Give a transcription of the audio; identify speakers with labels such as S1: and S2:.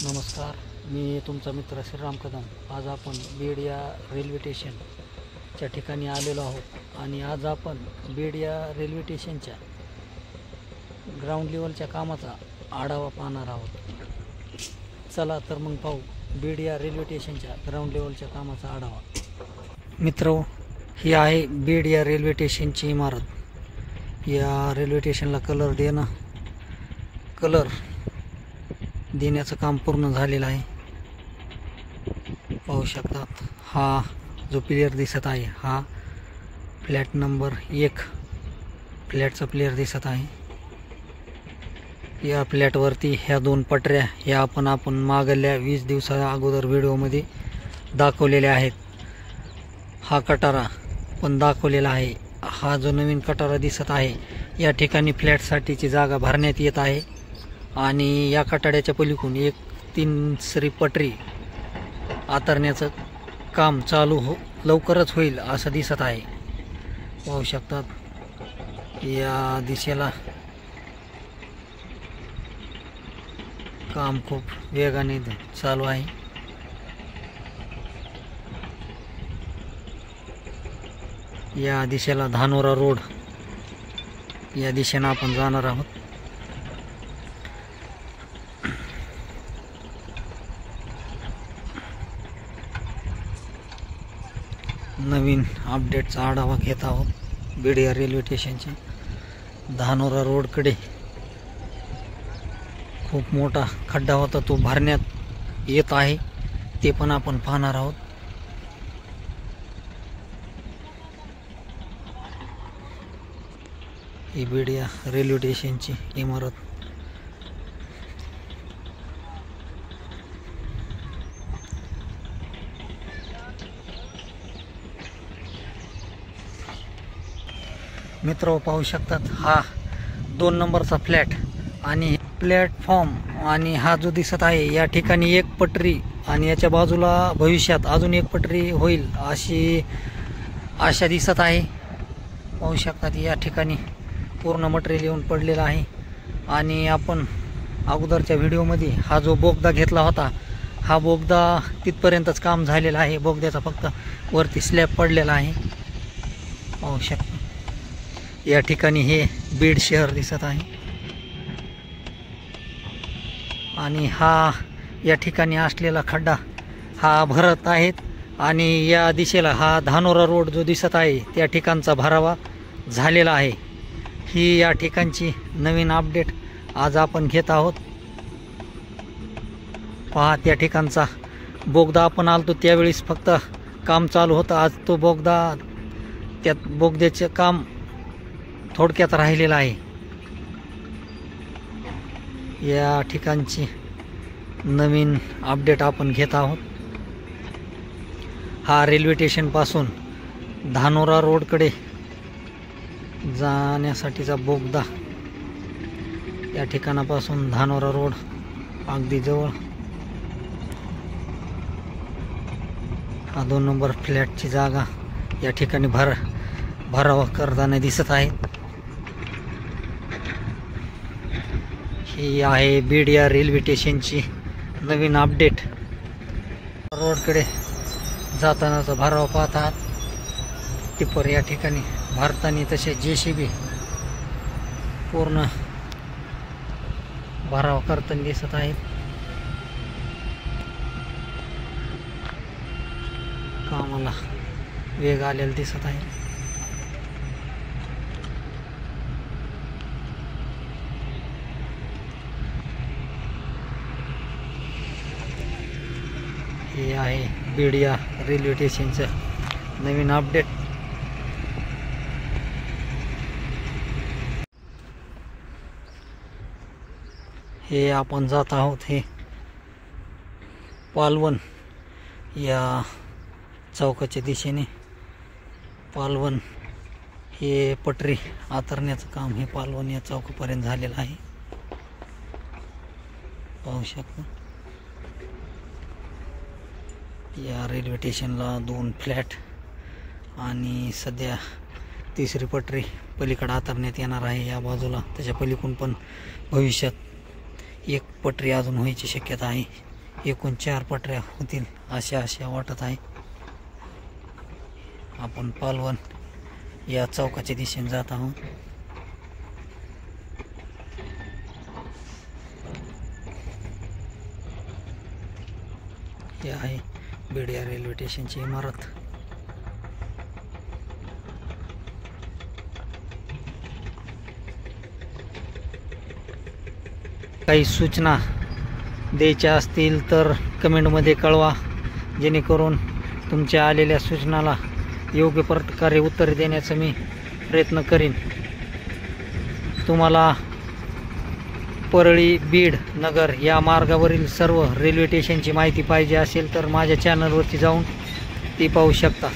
S1: नमस्कार, मी तुमचा मित्र श्रीराम कदम। आज आपण बीड या रेल्वे स्टेशनच्या ठिकाणी आलेलो आहोत आणि आज आपण बीड या रेल्वे स्टेशनच्या ग्राउंड लेवलच्या कामाचा आढावा पाहणार आहोत। चला तर मग पाहू बीड या रेल्वे स्टेशनच्या ग्राउंड लेवलच्या कामाचा आढावा। मित्रो, ही आहे बीड या रेल्वे स्टेशनची इमारत। या रेल्वे स्टेशनला कलर देण्याचं काम पूर्ण झालेलं आहे। पाहू शकतात, हा जो प्लेयर दिसत आहे हा फ्लॅट नंबर 1 फ्लॅटचा प्लेयर दिसत आहे। या फ्लॅटवरती ह्या 2 पटऱ्या ह्या आपण मागल्या 20 दिवसा अगोदर व्हिडिओमध्ये दाखवलेल्या आहेत। हा कटारा पण दाखवलेला आहे। हा जो नवीन कटारा दिसत आहे या ठिकाणी फ्लॅटसाठीची जागा भरण्यात येत आहे आणि या कटाड्याच्या पलीकडून एक 3 सरी पटरी आतरण्याचं काम लवकरच होईल असं दिसत आहे। पाहू शकतात, या दिशेला काम खूप वेगाने चालू आहे। या दिशेला धानोरा रोड या दिशेने आपण जाणार आहोत। नवीन अपडेटचा आढावा घेत आहोत। बीड या रेल्वे स्टेशनच्या धानोरा रोडकडे खूप मोठा खड्डा होता, तो भरण्यात येत आहे, ते पण आपण पाहणार आहोत। ही बीड या रेल्वे स्टेशनची इमारत। मित्र पाहू शकतात, हा 2 नंबरचा फ्लॅट आणि प्लॅटफॉर्म आणि हा जो दिसत आहे या ठिकाणी एक पटरी आणि याच्या बाजूला भविष्यात अजून एक पटरी होईल अशी आशा दिसत आहे। पाहू शकतात, या ठिकाणी पूर्ण मटेरियल येऊन पडलेलं आहे आणि आपण अगोदरच्या व्हिडिओमध्ये हा जो बोगदा घेतला होता हा बोगदा तिथपर्यंतच काम झालेलं आहे। बोगद्याचा फक्त वरती स्लॅब पडलेला आहे। पाहू शकता, या ठिकाणी हे बीड शहर दिसत आहे आणि हा या ठिकाणी असलेला खड्डा हा भरत आहेत आणि या दिशेला हा धानोरा रोड जो दिसत आहे त्या ठिकाणचा भरावा झालेला आहे। ही या ठिकाणची नवीन अपडेट आज आपण घेत आहोत। पहा, त्या ठिकाणचा बोगदा आपण आलतो त्यावेळेस फक्त काम चालू होतं, आज तो त्यात बोगद्याचे काम थोडक्यात राहिलेला आहे। या ठिकाणची नवीन अपडेट आपण घेत आहोत। हा रेल्वे स्टेशन पासून धानोरा रोडकडे जाण्यासाठीचा बोगदा। या ठिकाणापासून धानोरा रोड अगदी जवळ। हा 2 नंबर फ्लॅटची जागा या ठिकाणी भरावा करताना दिसत आहे। ही आहे बीड या रेल्वे स्टेशनची नवीन अपडेट। रोडकडे जातानाचा भरावा पाहतात, टिप्पर या ठिकाणी भरताना तसे JCB पूर्ण भरावा करताना दिसत आहेत। कामाला वेग आलेला दिसत आहे। हे आहे बीड या रेल्वे स्टेशनचं नवीन अपडेट। हे आपण जात आहोत हे पालवण या चौकाच्या दिशेने। पालवण हे पटरी आतरण्याचं काम हे पालवण या चौकापर्यंत झालेलं आहे। पाहू शकता, या रेल्वे स्टेशनला 2 फ्लॅट आणि सध्या 3री पटरी पलीकडे आतरण्यात येणार आहे या बाजूला। त्याच्या पलीकडून पण भविष्यात एक पटरी अजून व्हायची शक्यता आहे। एकूण 4 पटऱ्या होतील अशा वाटत आहे. आपण पालवण या चौकाच्या दिशेने जात आहोत. हे आहे बीड या रेल्वे स्टेशनची इमारत. काही सूचना द्यायच्या असतील तर कमेंटमध्ये कळवा, जेणेकरून तुमच्या आलेल्या सूचनाला योग्य प्रकारे उत्तर देण्याचा मी प्रयत्न करीन. तुम्हाला परळी, बीड, नगर या मार्गावरील सर्व रेल्वे स्टेशनची माहिती पाहिजे असेल तर माझ्या चॅनलवरती जाऊन ती पाहू शकता.